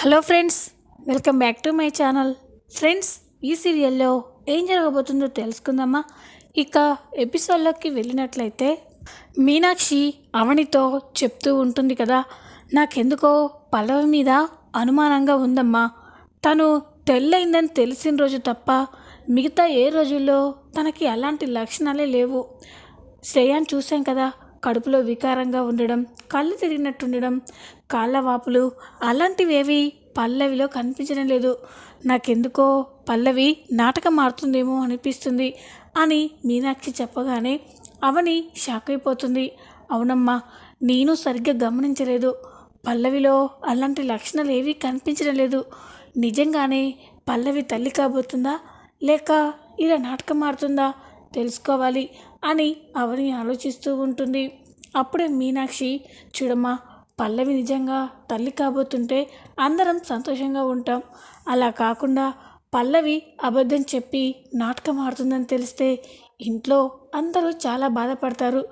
Hello friends, welcome back to my channel. Friends, ఈ సీరియల్లో ఏం జరగబోతుందో తెలుసుకుందామా? ఇక ఎపిసోడ్లోకి వెళ్ళినట్లయితే మీనాక్షి అవనితో చెప్తూ ఉంటుంది కదా, నాకెందుకో పల్లవి మీద అనుమానంగా ఉందమ్మా. తను తెల్లైందని తెలిసిన రోజు తప్ప మిగతా ఏ రోజుల్లో తనకి అలాంటి లక్షణాలే లేవు. శ్రేయాన్ని చూసాం కదా, కడుపులో వికారంగా ఉండడం, కళ్ళు తిరిగినట్టుండడం, కాళ్ళ వాపులు అలాంటివేవి పల్లవిలో కనిపించడం లేదు. నాకెందుకో పల్లవి నాటకం ఆడుతుందేమో అనిపిస్తుంది అని మీనాక్షి చెప్పగానే అవని షాక్ అయిపోతుంది. అవునమ్మా, నేను సరిగ్గా గమనించలేదు. పల్లవిలో అలాంటి లక్షణాలు ఏవీ కనిపించడం లేదు. నిజంగానే పల్లవి తల్లి కాబోతుందా, లేక ఇలా నాటకం ఆడుతుందా తెలుసుకోవాలి అని అవని ఆలోచిస్తూ ఉంటుంది. అప్పుడే మీనాక్షి, చూడమ్మా, పల్లవి నిజంగా తల్లి కాబోతుంటే అందరం సంతోషంగా ఉంటాం. అలా కాకుండా పల్లవి అబద్ధం చెప్పి నాటకం ఆడుతుందని తెలిస్తే ఇంట్లో అందరూ చాలా బాధపడతారు.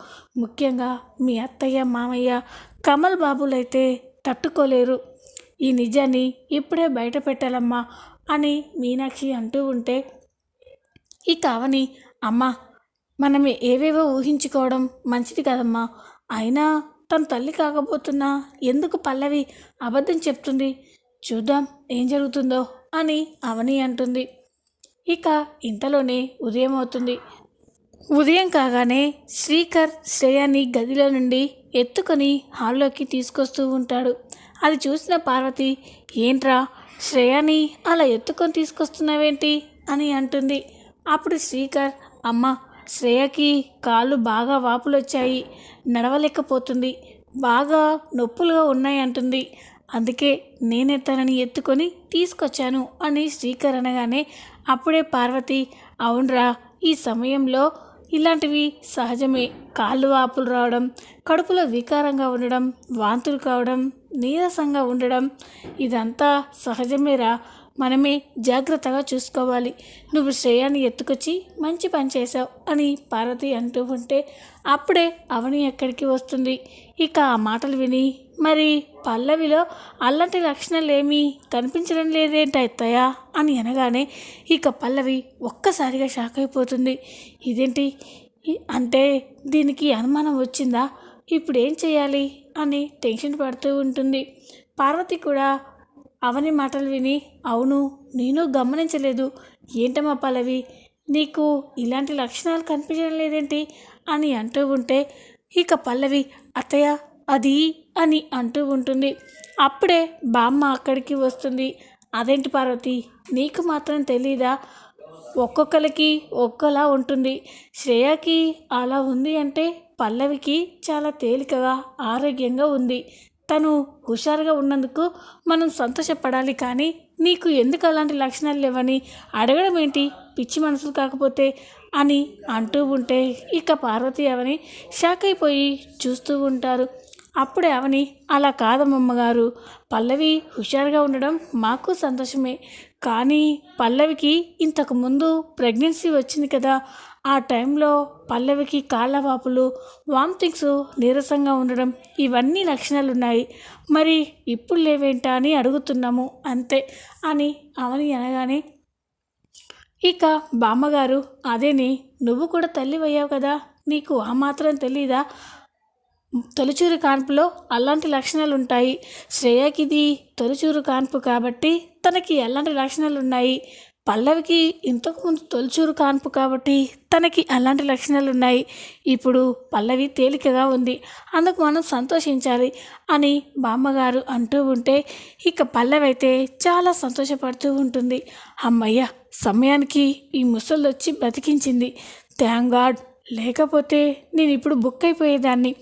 ముఖ్యంగా మీ అత్తయ్య, మామయ్య, కమల్ బాబులైతే తట్టుకోలేరు. ఈ నిజాన్ని ఇప్పుడే బయట పెట్టాలమ్మా అని మీనాక్షి అంటూ ఉంటే ఇక అవని, అమ్మా, మనం ఏవేవో ఊహించుకోవడం మంచిది కదమ్మా. అయినా తన తల్లి కాకపోతున్నా ఎందుకు పల్లవి అబద్ధం చెప్తుంది? చూద్దాం ఏం జరుగుతుందో అని అవని అంటుంది. ఇక ఇంతలోనే ఉదయం అవుతుంది. ఉదయం కాగానే శ్రీకర్ శ్రేయాని గదిలో నుండి ఎత్తుకొని హాల్లోకి తీసుకొస్తూ ఉంటాడు. అది చూసిన పార్వతి, ఏంట్రా శ్రేయాని అలా ఎత్తుకొని తీసుకొస్తున్నావేంటి అని అంటుంది. అప్పుడు శ్రీకర్, అమ్మ, శ్రేయకి కాళ్ళు బాగా వాపులు వచ్చాయి, నడవలేకపోతుంది, బాగా నొప్పులుగా ఉన్నాయి అంటుంది. అందుకే నేనే తనని ఎత్తుకొని తీసుకొచ్చాను అని శ్రీకర్ అనగానే అప్పుడే పార్వతి, అవునరా, ఈ సమయంలో ఇలాంటివి సహజమే. కాళ్ళు వాపులు రావడం, కడుపులో వికారంగా ఉండడం, వాంతులు కావడం, నీరసంగా ఉండడం ఇదంతా సహజమేరా. మనమే జాగ్రత్తగా చూసుకోవాలి. నువ్వు శ్రేయాన్ని ఎత్తుకొచ్చి మంచి పని చేశావు అని పార్వతి అంటూ ఉంటే అప్పుడే అవని ఎక్కడికి వస్తుంది. ఇక ఆ మాటలు విని, మరి పల్లవిలో అలాంటి లక్షణాలు ఏమీ కనిపించడం లేదేంటి అత్తయ్య అని అనగానే ఇక పల్లవి ఒక్కసారిగా షాక్ అయిపోతుంది. ఇదేంటి అంటే దీనికి అనుమానం వచ్చిందా? ఇప్పుడు ఏం చేయాలి అని టెన్షన్ పడుతూ ఉంటుంది. పార్వతి కూడా అవని మాటలు విని, అవును, నేను గమనించలేదు. ఏంటమ్మా పల్లవి, నీకు ఇలాంటి లక్షణాలు కనిపించడం లేదేంటి అని అంటూ ఉంటే ఇక పల్లవి, అత్తయ్య అది అని అంటూ ఉంటుంది. అప్పుడే బామ్మ అక్కడికి వస్తుంది. అదేంటి పార్వతి, నీకు మాత్రం తెలీదా? ఒక్కొక్కరికి ఒక్కోలా ఉంటుంది. శ్రేయకి అలా ఉంది అంటే పల్లవికి చాలా తేలికగా ఆరోగ్యంగా ఉంది. తను హుషారుగా ఉన్నందుకు మనం సంతోషపడాలి. కానీ నీకు ఎందుకు అలాంటి లక్షణాలు లేవని అడగడం ఏంటి, పిచ్చి మనసులు కాకపోతే అని అంటూ ఉంటే ఇక పార్వతి అవని షాక్ అయిపోయి చూస్తూ ఉంటారు. అప్పుడే అవని, అలా కాదమ్మగారు, పల్లవి హుషారుగా ఉండడం మాకు సంతోషమే. కానీ పల్లవికి ఇంతకుముందు ప్రెగ్నెన్సీ వచ్చింది కదా, ఆ టైంలో పల్లవికి కాళ్ళ వాపులు, వామిటింగ్స్, నీరసంగా ఉండడం ఇవన్నీ లక్షణాలు ఉన్నాయి. మరి ఇప్పుడు లేవేంటా అని అడుగుతున్నాము అంతే అని అవని అనగానే ఇక బామ్మగారు, అదేని, నువ్వు కూడా తల్లివయ్యావు కదా, నీకు ఆ మాత్రం తెలీదా? తొలిచూరు కాన్పులో అలాంటి లక్షణాలు ఉంటాయి. శ్రేయకి ఇది తొలిచూరు కాన్పు కాబట్టి తనకి ఎలాంటి లక్షణాలు ఉన్నాయి. పల్లవికి ఇంతకుముందు తొలిచూరు కాన్పు కాబట్టి తనకి అలాంటి లక్షణాలు ఉన్నాయి. ఇప్పుడు పల్లవి తేలికగా ఉంది, అందుకు మనం సంతోషించాలి అని బామ్మగారు అంటూ ఉంటే ఇక పల్లవి అయితే చాలా సంతోషపడుతూ ఉంటుంది. అమ్మయ్య, సమయానికి ఈ ముసళ్ళు వచ్చి బ్రతికించింది, థ్యాంక్ గాడ్, లేకపోతే నేను ఇప్పుడు బుక్ అయిపోయేదాన్ని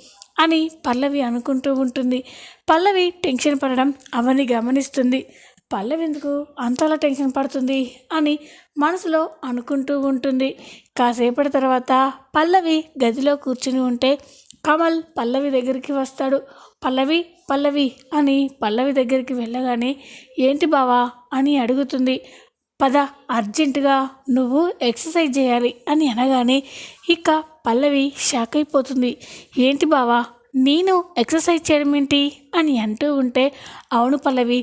అని పల్లవి అనుకుంటూ ఉంటుంది. పల్లవి టెన్షన్ పడడం అవని గమనిస్తుంది. పల్లవి ఎందుకు అంతలా టెన్షన్ పడుతుంది అని మనసులో అనుకుంటూ ఉంటుంది. కాసేపటి తర్వాత పల్లవి గదిలో కూర్చుని ఉంటే కమల్ పల్లవి దగ్గరికి వస్తాడు. పల్లవి, పల్లవి అని పల్లవి దగ్గరికి వెళ్ళగానే ఏంటి బావా అని అడుగుతుంది. పద, అర్జెంటుగా నువ్వు ఎక్సర్సైజ్ చేయాలి అని అనగానే ఇక పల్లవి షాక్ అయిపోతుంది. ఏంటి బావా, నేను ఎక్సర్సైజ్ చేయడం ఏంటి అని అంటూ ఉంటే అవును పల్లవి,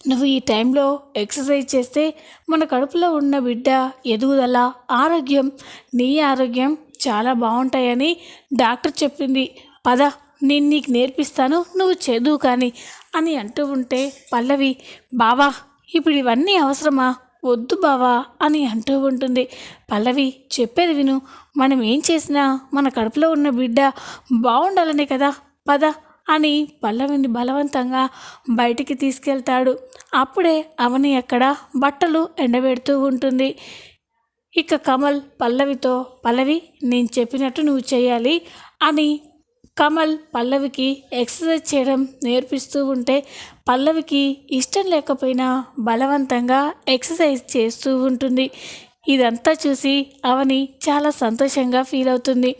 నువ్వు ఈ టైంలో ఎక్సర్సైజ్ చేస్తే మన కడుపులో ఉన్న బిడ్డ ఎదుగుదల, ఆరోగ్యం, నీ ఆరోగ్యం చాలా బాగుంటాయని డాక్టర్ చెప్పింది. పద, నేను నీకు నేర్పిస్తాను, నువ్వు చదువు కానీ అని అంటూ ఉంటే పల్లవి, బావా ఇప్పుడు ఇవన్నీ అవసరమా, వద్దు బావా అని అంటూ ఉంటుంది. పల్లవి, చెప్పేది విను, మనం ఏం చేసినా మన కడుపులో ఉన్న బిడ్డ బాగుండాలనే కదా, పద అని పల్లవిని బలవంతంగా బయటికి తీసుకెళ్తాడు. అప్పుడే అవని అక్కడ బట్టలు ఎండబెడుతూ ఉంటుంది. ఇక కమల్ పల్లవితో, పల్లవి నేను చెప్పినట్టు నువ్వు చేయాలి అని కమల్ పల్లవికి ఎక్సర్సైజ్ చేయడం నేర్పిస్తూ ఉంటే పల్లవికి ఇష్టం లేకపోయినా బలవంతంగా ఎక్సర్సైజ్ చేస్తూ ఉంటుంది. ఇదంతా చూసి అవని చాలా సంతోషంగా ఫీల్ అవుతుంది.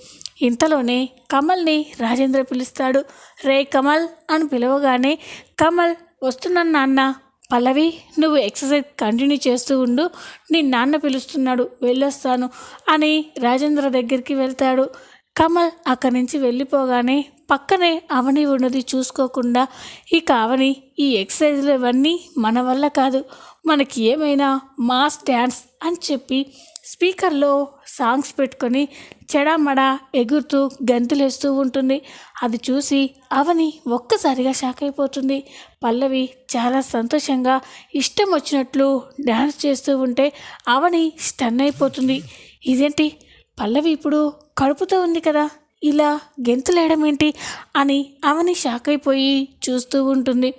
ఇంతలోనే కమల్ని రాజేంద్ర పిలుస్తాడు. రే కమల్ అని పిలవగానే, కమల్ వస్తున్నాను నాన్న. పల్లవి, నువ్వు ఎక్సర్సైజ్ కంటిన్యూ చేస్తూ ఉండు, నీ నాన్న పిలుస్తున్నాడు, వెళ్ళొస్తాను అని రాజేంద్ర దగ్గరికి వెళ్తాడు. కమల్ అక్కడి నుంచి వెళ్ళిపోగానే పక్కనే అవని ఉన్నది చూసుకోకుండా, ఇక అవని ఈ ఎక్సర్సైజ్లు ఇవన్నీ మన వల్ల కాదు, మనకి ఏమైనా మాస్ డ్యాన్స్ అని చెప్పి స్పీకర్లో సాంగ్స్ పెట్టుకొని చెడామడా ఎగురుతూ గంతులేస్తూ ఉంటుంది. అది చూసి అవని ఒక్కసారిగా షాక్ అయిపోతుంది. పల్లవి చాలా సంతోషంగా ఇష్టం వచ్చినట్లు డ్యాన్స్ చేస్తూ ఉంటే అవని స్టన్ అయిపోతుంది. ఇదేంటి, పల్లవి ఇప్పుడు కడుపుతో ఉంది కదా, ఇలా గెంతులేయడం ఏంటి అని అవని షాక్ అయిపోయి చూస్తూ ఉంటుంది.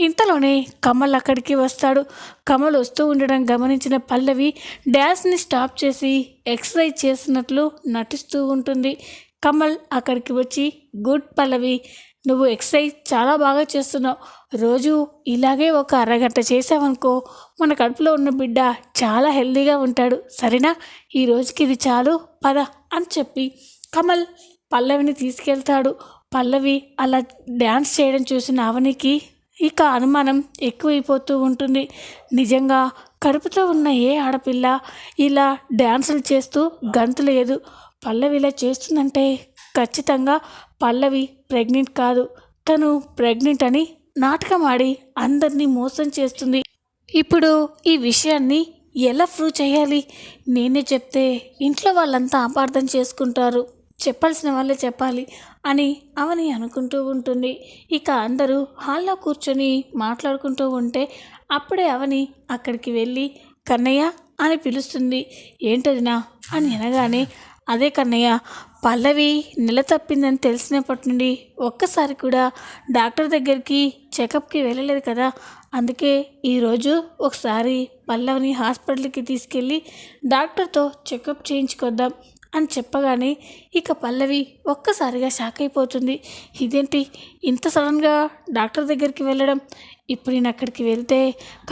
ఇంతలోనే కమల్ అక్కడికి వస్తాడు. కమల్ వస్తూ ఉండడం గమనించిన పల్లవి డ్యాన్స్ని స్టాప్ చేసి ఎక్సర్సైజ్ చేసినట్లు నటిస్తూ ఉంటుంది. కమల్ అక్కడికి వచ్చి, గుడ్ పల్లవి, నువ్వు ఎక్సర్సైజ్ చాలా బాగా చేస్తున్నావు, రోజు ఇలాగే ఒక అరగంట చేసావనుకో మన కడుపులో ఉన్న బిడ్డ చాలా హెల్తీగా ఉంటాడు, సరేనా, ఈ రోజుకి ఇది చాలు, పద అని చెప్పి కమల్ పల్లవిని తీసుకెళ్తాడు. పల్లవి అలా డ్యాన్స్ చేయడం చూసిన అవనికి ఇక అనుమానం ఎక్కువైపోతూ ఉంటుంది. నిజంగా కడుపుతో ఉన్న ఏ ఆడపిల్ల ఇలా డ్యాన్సులు చేస్తూ గంతులేదు. పల్లవి ఇలా చేస్తుందంటే ఖచ్చితంగా పల్లవి ప్రెగ్నెంట్ కాదు, తను ప్రెగ్నెంట్ అని నాటకం ఆడి అందరినీ మోసం చేస్తుంది. ఇప్పుడు ఈ విషయాన్ని ఎలా ప్రూవ్ చేయాలి, నేనే చెప్తే ఇంట్లో వాళ్ళంతా అపార్థం చేసుకుంటారు, చెప్పాల్సిన వాళ్ళే చెప్పాలి అని అవని అనుకుంటూ ఉంటుంది. ఇక అందరూ హాల్లో కూర్చొని మాట్లాడుకుంటూ ఉంటే అప్పుడే అవని అక్కడికి వెళ్ళి కన్నయ్య అని పిలుస్తుంది. ఏంటదినా అని అనగానే, అదే కన్నయ్య, పల్లవి నెల తప్పిందని తెలిసినప్పటి నుండి ఒక్కసారి కూడా డాక్టర్ దగ్గరికి చెకప్కి వెళ్ళలేదు కదా, అందుకే ఈరోజు ఒకసారి పల్లవిని హాస్పిటల్కి తీసుకెళ్ళి డాక్టర్తో చెకప్ చేయించుకొద్దాం అని చెప్పగానే ఇక పల్లవి ఒక్కసారిగా షాక్ అయిపోతుంది. ఇదేంటి ఇంత సడన్గా డాక్టర్ దగ్గరికి వెళ్ళడం, ఇప్పుడు నేను అక్కడికి వెళ్తే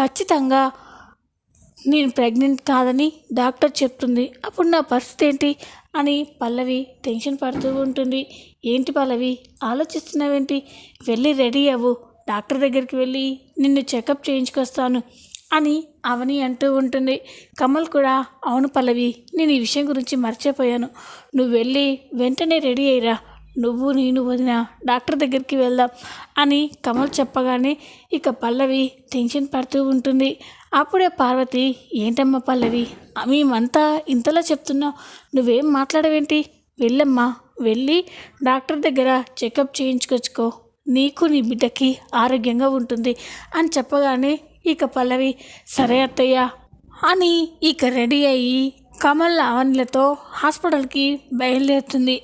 ఖచ్చితంగా నేను ప్రెగ్నెంట్ కాదని డాక్టర్ చెప్తుంది, అప్పుడు నా పరిస్థితి ఏంటి అని పల్లవి టెన్షన్ పడుతూ ఉంటుంది. ఏంటి పల్లవి ఆలోచిస్తున్నావేంటి, వెళ్ళి రెడీ అవ్వు, డాక్టర్ దగ్గరికి వెళ్ళి నిన్ను చెకప్ చేయించుకొస్తాను అని అవని అంటూ ఉంటుంది. కమల్ కూడా, అవును పల్లవి, నేను ఈ విషయం గురించి మర్చిపోయాను, నువ్వు వెళ్ళి వెంటనే రెడీ అయ్యిరా, నువ్వు నేను వదిన డాక్టర్ దగ్గరికి వెళ్దాం అని కమల్ చెప్పగానే ఇక పల్లవి టెన్షన్ పడుతూ ఉంటుంది. అప్పుడే పార్వతి, ఏంటమ్మా పల్లవి, మేమంతా ఇంతలా చెప్తున్నావు, నువ్వేం మాట్లాడవేంటి, వెళ్ళమ్మా, వెళ్ళి డాక్టర్ దగ్గర చెకప్ చేయించుకొచ్చుకో, నీకు నీ బిడ్డకి ఆరోగ్యంగా ఉంటుంది అని చెప్పగానే ఇక పల్లవి, సరే అత్తయ్య అని ఇక రెడీ అయ్యి కమల్ అవనిలతో హాస్పిటల్కి బయలుదేరుతుంది.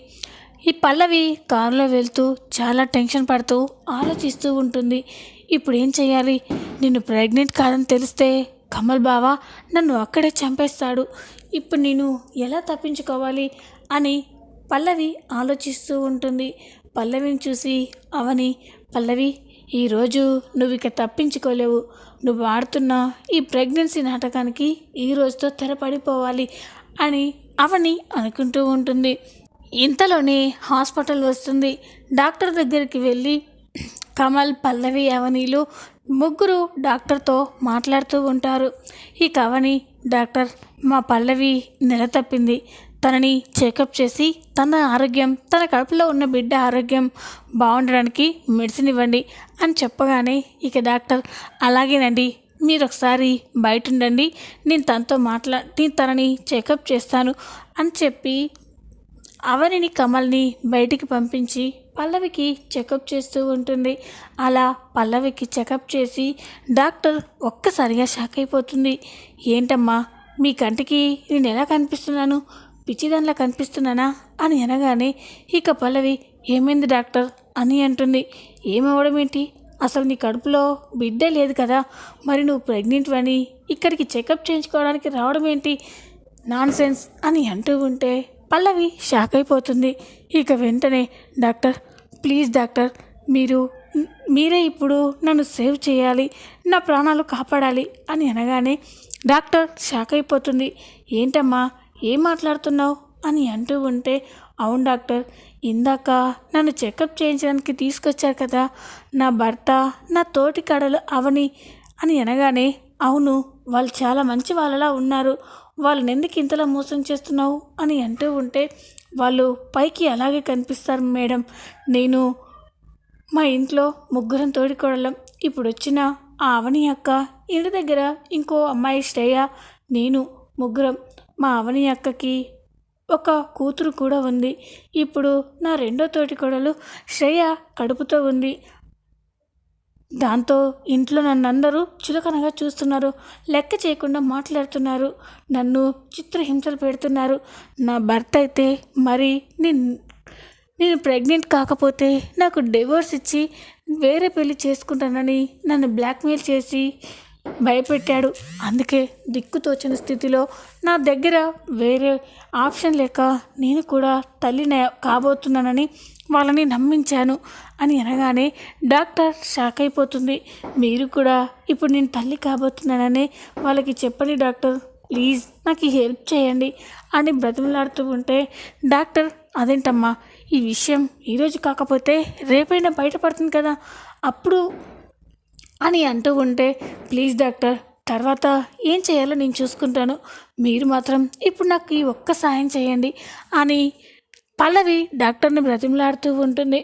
ఈ పల్లవి కారులో వెళ్తూ చాలా టెన్షన్ పడుతూ ఆలోచిస్తూ ఉంటుంది. ఇప్పుడు ఏం చేయాలి, నిన్ను ప్రెగ్నెంట్ కాదని తెలిస్తే కమల్ బావ నన్ను అక్కడే చంపేస్తాడు, ఇప్పుడు నేను ఎలా తప్పించుకోవాలి అని పల్లవి ఆలోచిస్తూ ఉంటుంది. పల్లవిని చూసి అవని, పల్లవి ఈరోజు నువ్వు ఇక తప్పించుకోలేవు, నువ్వు ఆడుతున్న ఈ ప్రెగ్నెన్సీ నాటకానికి ఈ రోజుతో తెరపడిపోవాలి అని అవని అనుకుంటూ ఉంటుంది. ఇంతలోనే హాస్పిటల్ వస్తుంది. డాక్టర్ దగ్గరికి వెళ్ళి కమల్, పల్లవి, అవనీలు ముగ్గురు డాక్టర్తో మాట్లాడుతూ ఉంటారు. ఈ అవని, డాక్టర్ మా పల్లవి నెల తప్పింది, తనని చెకప్ చేసి తన ఆరోగ్యం, తన కడుపులో ఉన్న బిడ్డ ఆరోగ్యం బాగుండడానికి మెడిసిన్ ఇవ్వండి అని చెప్పగానే ఇక డాక్టర్ అలాగేనండి, మీరు ఒకసారి బయట ఉండండి, నేను తనని చెకప్ చేస్తాను అని చెప్పి అవనిని కమల్ని బయటికి పంపించి పల్లవికి చెకప్ చేస్తూ ఉంటుంది. అలా పల్లవికి చెకప్ చేసి డాక్టర్ ఒక్కసారిగా షాక్ అయిపోతుంది. ఏంటమ్మా మీ కంటికి నేను ఎలా కనిపిస్తున్నాను, పిచ్చిదానిలా కనిపిస్తున్నానా అని అనగానే ఇక పల్లవి ఏమైంది డాక్టర్ అని అంటుంది. ఏమవడం ఏంటి, అసలు నీ కడుపులో బిడ్డే లేదు కదా, మరి నువ్వు ప్రెగ్నెంట్ అని ఇక్కడికి చెకప్ చేయించుకోవడానికి రావడం ఏంటి, నాన్ సెన్స్ అని అంటూ ఉంటే పల్లవి షాక్ అయిపోతుంది. ఇక వెంటనే డాక్టర్ ప్లీజ్ డాక్టర్, మీరే ఇప్పుడు నన్ను సేవ్ చేయాలి, నా ప్రాణాలు కాపాడాలి అని అనగానే డాక్టర్ షాక్ అయిపోతుంది. ఏంటమ్మా ఏం మాట్లాడుతున్నావు అని అంటూ ఉంటే అవును డాక్టర్, ఇందాక నన్ను చెకప్ చేయించడానికి తీసుకొచ్చారు కదా నా భర్త, నా తోటి కడలు అవని అని అనగానే అవును, వాళ్ళు చాలా మంచి వాళ్ళలా ఉన్నారు, వాళ్ళని ఎందుకు ఇంతలా మోసం చేస్తున్నావు అని అంటూ ఉంటే వాళ్ళు పైకి అలాగే కనిపిస్తారు మేడం, నేను మా ఇంట్లో ముగ్గురం తోడికోడలం, ఇప్పుడు వచ్చిన ఆ అవని అక్క, ఇంటి దగ్గర ఇంకో అమ్మాయి శ్రేయ, నేను ముగ్గురం, మా అవని అక్కకి ఒక కూతురు కూడా ఉంది, ఇప్పుడు నా రెండో తోటికోడలు శ్రేయ కడుపుతో ఉంది, దాంతో ఇంట్లో నన్నందరూ చులకనగా చూస్తున్నారు, లెక్క చేయకుండా మాట్లాడుతున్నారు, నన్ను చిత్రహింసలు పెడుతున్నారు, నా భర్త అయితే మరి నేను ప్రెగ్నెంట్ కాకపోతే నాకు డివోర్స్ ఇచ్చి వేరే పెళ్లి చేసుకుంటానని నన్ను బ్లాక్మెయిల్ చేసి భయపెట్టాడు, అందుకే దిక్కుతోచిన స్థితిలో నా దగ్గర వేరే ఆప్షన్ లేక నేను కూడా తల్లిని కాబోతున్నానని వాళ్ళని నమ్మించాను అని అనగానే డాక్టర్ షాక్ అయిపోతుంది. మీరు కూడా ఇప్పుడు నేను తల్లి కాబోతున్నానని వాళ్ళకి చెప్పండి డాక్టర్, ప్లీజ్ నాకు హెల్ప్ చేయండి అని బ్రతిమలాడుతూ ఉంటే డాక్టర్ అదేంటమ్మా ఈ విషయం ఈరోజు కాకపోతే రేపైనా బయటపడుతుంది కదా అప్పుడు అని అంటూ ఉంటే ప్లీజ్ డాక్టర్, తర్వాత ఏం చేయాలో నేను చూసుకుంటాను, మీరు మాత్రం ఇప్పుడు నాకు ఈ ఒక్క సాయం చేయండి అని పల్లవి డాక్టర్ని బ్రతిమలాడుతూ ఉంటుంది.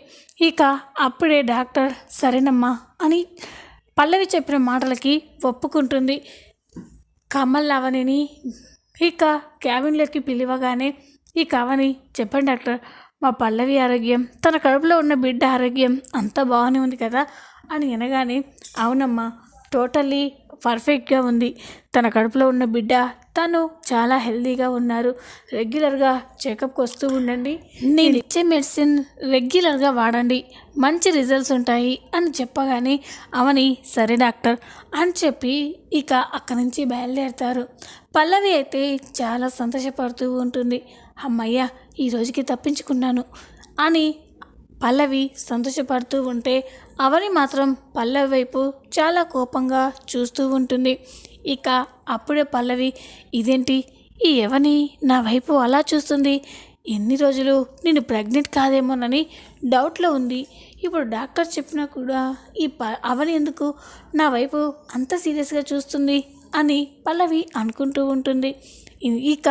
ఇక అప్పుడే డాక్టర్ సరేనమ్మా అని పల్లవి చెప్పిన మాటలకి ఒప్పుకుంటుంది. కమల్ అవనిని ఇక క్యాబిన్లోకి పిలవగానే ఇక అవని చెప్పండి డాక్టర్, మా పల్లవి ఆరోగ్యం, తన కడుపులో ఉన్న బిడ్డ ఆరోగ్యం అంతా బాగానే ఉంది కదా అని అనగానే అవునమ్మా టోటల్లీ పర్ఫెక్ట్గా ఉంది, తన కడుపులో ఉన్న బిడ్డ తను చాలా హెల్తీగా ఉన్నారు, రెగ్యులర్గా చెకప్కి వస్తూ ఉండండి, నేను ఇచ్చే మెడిసిన్ రెగ్యులర్గా వాడండి, మంచి రిజల్ట్స్ ఉంటాయి అని చెప్పగానే అవని సరే డాక్టర్ అని చెప్పి ఇక అక్కడి నుంచి బయలుదేరుతారు. పల్లవి అయితే చాలా సంతోషపడుతూ ఉంటుంది. అమ్మయ్య ఈ రోజుకి తప్పించుకున్నాను అని పల్లవి సంతోషపడుతూ ఉంటే అవని మాత్రం పల్లవి వైపు చాలా కోపంగా చూస్తూ ఉంటుంది. ఇక అప్పుడే పల్లవి ఇదేంటి ఈ ఎవని నా వైపు అలా చూస్తుంది, ఎన్ని రోజులు నేను ప్రెగ్నెంట్ కాదేమోనని డౌట్లో ఉంది, ఇప్పుడు డాక్టర్ చెప్పినా కూడా ఈ అవని ఎందుకు నా వైపు అంత సీరియస్గా చూస్తుంది అని పల్లవి అనుకుంటూ ఉంటుంది. ఇక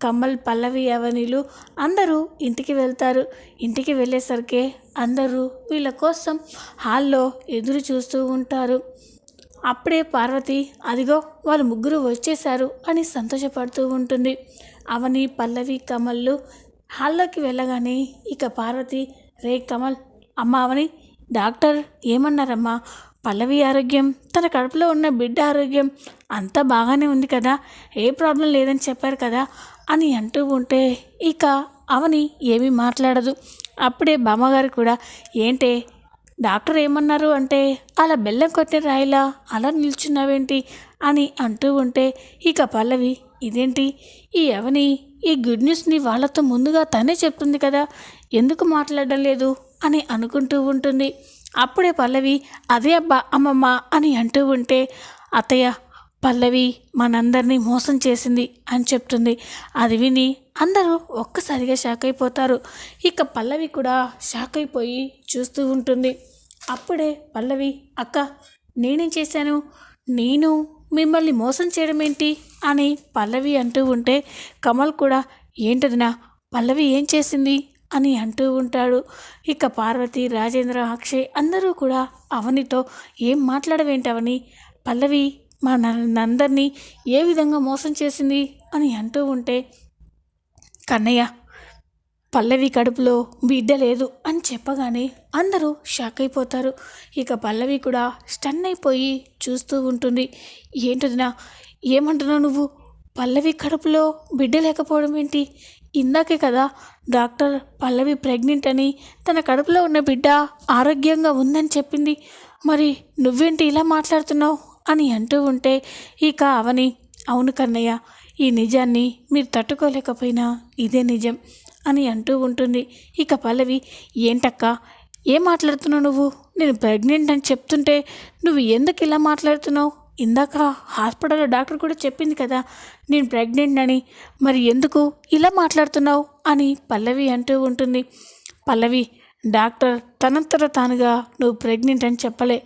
కమల్, పల్లవి, అవనిలు అందరూ ఇంటికి వెళ్తారు. ఇంటికి వెళ్ళేసరికి అందరూ వీళ్ళ కోసం హాల్లో ఎదురు చూస్తూ ఉంటారు. అప్పుడే పార్వతి అదిగో వాళ్ళు ముగ్గురు వచ్చేశారు అని సంతోషపడుతూ ఉంటుంది. అవని, పల్లవి, కమల్లు హాల్లోకి వెళ్ళగానే ఇక పార్వతి రే కమల్, అమ్మ అవని డాక్టర్ ఏమన్నారమ్మా, పల్లవి ఆరోగ్యం, తన కడుపులో ఉన్న బిడ్డ ఆరోగ్యం అంతా బాగానే ఉంది కదా, ఏ ప్రాబ్లం లేదని చెప్పారు కదా అని అంటూ ఉంటే ఇక అవని ఏమీ మాట్లాడదు. అప్పుడే బామ్మగారు కూడా ఏంటే డాక్టర్ ఏమన్నారు అంటే అలా బెల్లం కొట్టిన రాయిలా అలా నిల్చున్నావేంటి అని అంటూ ఉంటే ఇక పల్లవి ఇదేంటి ఈ అవని ఈ గుడ్ న్యూస్ని వాళ్ళతో ముందుగా తనే చెప్తుంది కదా, ఎందుకు మాట్లాడడం లేదు అని అనుకుంటూ ఉంటుంది. అప్పుడే పల్లవి అదే అబ్బా అమ్మమ్మ అని అంటూ ఉంటే అత్తయ్య పల్లవి మనందరినీ మోసం చేసింది అని చెప్తుంది. అది విని అందరూ ఒక్కసారిగా షాక్ అయిపోతారు. ఇక పల్లవి కూడా షాక్ అయిపోయి చూస్తూ ఉంటుంది. అప్పుడే పల్లవి అక్క నేనేం చేశాను, నేను మిమ్మల్ని మోసం చేయడం ఏంటి అని పల్లవి అంటూ ఉంటే కమల్ కూడా ఏంటదినా పల్లవి ఏం చేసింది అని అంటూ ఉంటాడు. ఇక పార్వతి, రాజేంద్ర, అక్షయ్ అందరూ కూడా అవనితో ఏం మాట్లాడవేంటి అవని, పల్లవి మా నందరినీ ఏ విధంగా మోసం చేసింది అని అంటూ ఉంటే, కన్నయ్య పల్లవి కడుపులో బిడ్డ లేదు అని చెప్పగానే అందరూ షాక్ అయిపోతారు. ఇక పల్లవి కూడా స్టన్ అయిపోయి చూస్తూ ఉంటుంది. ఏంటదినా ఏమంటున్నావు నువ్వు? పల్లవి కడుపులో బిడ్డ లేకపోవడం ఏంటి? ఇందాకే కదా డాక్టర్ పల్లవి ప్రెగ్నెంట్ అని, తన కడుపులో ఉన్న బిడ్డ ఆరోగ్యంగా ఉందని చెప్పింది. మరి నువ్వేంటి ఇలా మాట్లాడుతున్నావు అని అంటూ ఉంటే, ఇక అవని అవును కన్నయ్య, ఈ నిజాన్ని మీరు తట్టుకోలేకపోయినా ఇదే నిజం అని అంటూ ఉంటుంది. ఇక పల్లవి ఏంటక్క ఏం మాట్లాడుతున్నావు నువ్వు? నేను ప్రెగ్నెంట్ అని చెప్తుంటే నువ్వు ఎందుకు ఇలా మాట్లాడుతున్నావు? ఇందాక హాస్పిటల్లో డాక్టర్ కూడా చెప్పింది కదా నేను ప్రెగ్నెంట్ అని, మరి ఎందుకు ఇలా మాట్లాడుతున్నావు అని పల్లవి అంటూ ఉంటుంది. పల్లవి డాక్టర్ తనంతట తానుగా నువ్వు ప్రెగ్నెంట్ అని చెప్పలే,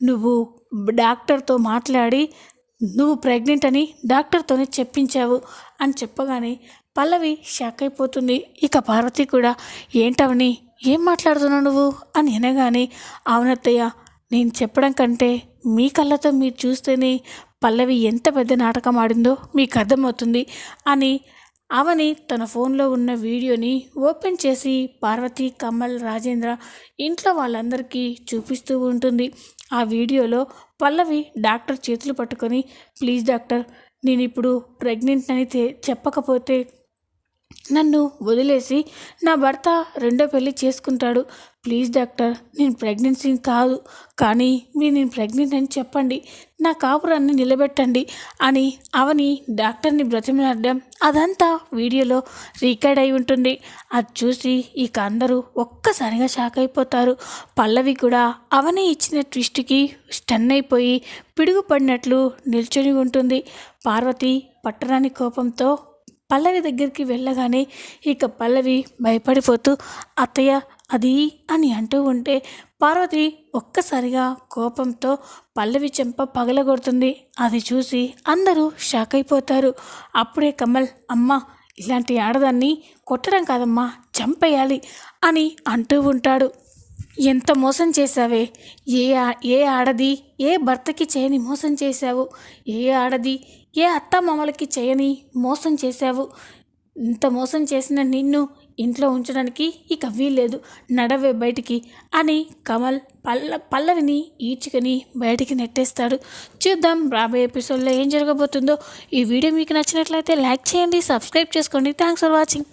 నువ్వు డాక్టర్తో మాట్లాడి నువ్వు ప్రెగ్నెంట్ అని డాక్టర్తోనే చెప్పించావు అని చెప్పగానే పల్లవి షాక్ అయిపోతుంది. ఇక పార్వతి కూడా ఏంటవని ఏం మాట్లాడుతున్నావు నువ్వు అని అనగానే, అవునత్తయ్య నేను చెప్పడం కంటే మీ కళ్ళతో మీరు చూస్తేనే పల్లవి ఎంత పెద్ద నాటకం ఆడిందో మీకు అర్థమవుతుంది అని అవని తన ఫోన్లో ఉన్న వీడియోని ఓపెన్ చేసి పార్వతి, కమల్, రాజేంద్ర ఇంట్లో వాళ్ళందరికీ చూపిస్తూ ఉంటుంది. ఆ వీడియోలో పల్లవి డాక్టర్ చేతులు పట్టుకొని, ప్లీజ్ డాక్టర్ నేను ఇప్పుడు ప్రెగ్నెంట్ అని చెప్పకపోతే నన్ను వదిలేసి నా భర్త రెండో పెళ్ళి చేసుకుంటాడు. ప్లీజ్ డాక్టర్ నేను ప్రెగ్నెన్సీ కాదు, కానీ మీరు నేను ప్రెగ్నెంట్ అని చెప్పండి, నా కాపురాన్ని నిలబెట్టండి అని అవని డాక్టర్ని బ్రతిమలాడడం అదంతా వీడియోలో రికార్డ్ అయి ఉంటుంది. అది చూసి ఇక అందరూ ఒక్కసారిగా షాక్ అయిపోతారు. పల్లవి కూడా అవని ఇచ్చిన ట్విస్ట్కి స్టన్ అయిపోయి పిడుగుపడినట్లు నిల్చొని ఉంటుంది. పార్వతి పట్టరాని కోపంతో పల్లవి దగ్గరికి వెళ్ళగానే ఇక పల్లవి భయపడిపోతూ అత్తయ్య అది అని అంటూ ఉంటే, పార్వతి ఒక్కసారిగా కోపంతో పల్లవి చెంప పగలగొడుతుంది. అది చూసి అందరూ షాక్ అయిపోతారు. అప్పుడే కమల్ అమ్మ ఇలాంటి ఆడదాన్ని కొట్టడం కాదమ్మా చంపేయాలి అని అంటూ ఉంటాడు. ఎంత మోసం చేశావే, ఏ ఆడది ఏ భర్తకి చేయని మోసం చేశావు, ఏ ఆడది ఏ అత్తమామలకి చేయని మోసం చేశావు. ఇంత మోసం చేసిన నిన్ను ఇంట్లో ఉంచడానికి ఇక వీల్లేదు, నడవే బయటికి అని కమల్ పల్లవిని ఈడ్చుకొని బయటికి నెట్టేస్తాడు. చూద్దాం రాబోయే ఎపిసోడ్లో ఏం జరగబోతుందో. ఈ వీడియో మీకు నచ్చినట్లయితే లైక్ చేయండి, సబ్స్క్రైబ్ చేసుకోండి. Thanks for watching.